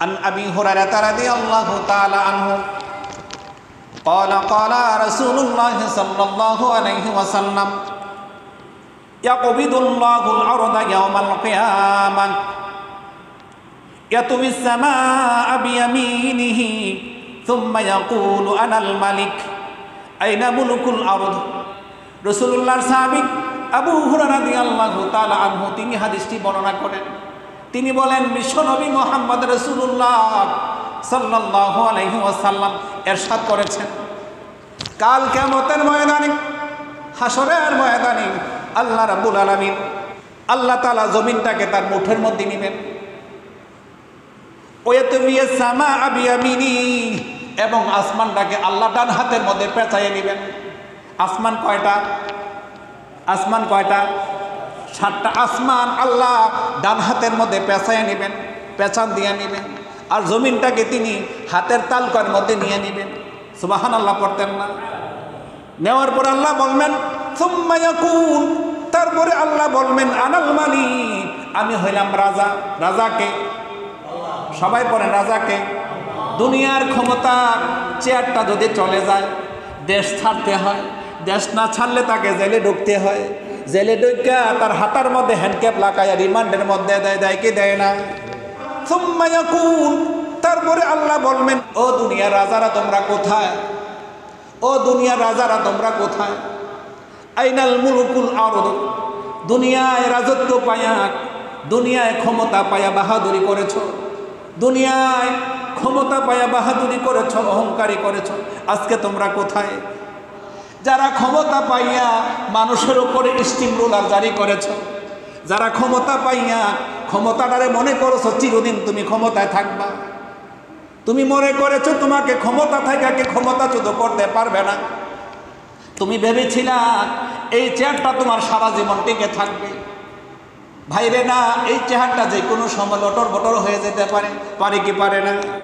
عن أبي هريرة رضي الله تعالى عنه قال قال رسول الله صلى الله عليه وسلم يقبض الله الأرض يوم القيامة يطوي السماء بيمينه ثم يقول أنا الملك أين ملك الأرض رسول الله সাহাবী আবু হুরায়রা রাদিয়াল্লাহু তাআলা আনহু তিনি হাদিসটি বর্ণনা করেন। তিনি বলেন বিশ্বনবী মুহাম্মদ রাসূলুল্লাহ সাল্লাল্লাহু আলাইহি ওয়াসাল্লাম ইরশাদ করেছেন, কাল কিয়ামতের ময়দানে, হাসরের ময়দানে আল্লাহ রাব্বুল আলামিন আল্লাহ তাআলা জমিনটাকে তার মুঠের মধ্যে নেবেন। ওয়াতাবিয়াস সামাআ বিয়ামিনি, এবং আসমানটাকে আল্লাহ ডান হাতের মধ্যে পেঁচাইয়ে নেবেন। আসমান কয়টা? আসমান কয়টা? 7টা আসমান আল্লাহ ডান হাতের মধ্যে পেঁচাইয়ে নেবেন, পেঁচান দিয়ে নেবেন। আর জমিনটাকে তিনি হাতের তালুকার মধ্যে নিয়ে নেবেন। সুবহানাল্লাহ পড়তেন না? নেওয়ার পর আল্লাহ বলবেন সুম্মা ইয়াকুল, তারপরে আল্লাহ বলবেন আনাল মালিক, আমি হইলাম রাজা। রাজাকে? সবাই পড়েন রাজাকে। দুনিয়ার ক্ষমতা চেয়ারটা যদি চলে যায়, দেশ ছাড়তে হয়, দেশ না ছাড়লে তাকে জেলে ঢুকতে হয়, জেলে ঢুকে তার হাতার মধ্যে হ্যান্ডক্যাপ লাগায় রিমান্ডের মধ্যে দেয় কি দেয় না? সুম্মা ইয়াকুল, তারপরে আল্লাহ বলবেন ও দুনিয়ার রাজারা তোমরা কোথায়? ও দুনিয়ার রাজারা তোমরা কোথায়? আইনাল মুলুকুল আরদ, দুনিয়ায় রাজত্ব পায়া, দুনিয়ায় ক্ষমতা পায়া বাহাদুরি করেছো, দুনিয়ায় ক্ষমতা পায়া বাহাদুরি করেছ, অহংকারী করেছ, আজকে তোমরা কোথায়? যারা ক্ষমতা পাইয়া মানুষের উপরে স্টিম রোলার জারি করেছ, যারা ক্ষমতা পাইয়া ক্ষমতাটারে মনে করেছ চিরদিন তুমি ক্ষমতায় থাকবা, তুমি মনে করেছো তোমাকে ক্ষমতা থাকাকে ক্ষমতাচ্যুত করতে পারবে না, তুমি ভেবেছিলা এই চেয়ারটা তোমার সারা জীবন টিকে থাকবে। ভাইরে না, এই চেহারটা যে কোনো সময় লটর বটর হয়ে যেতে পারে, পারে কি পারে না?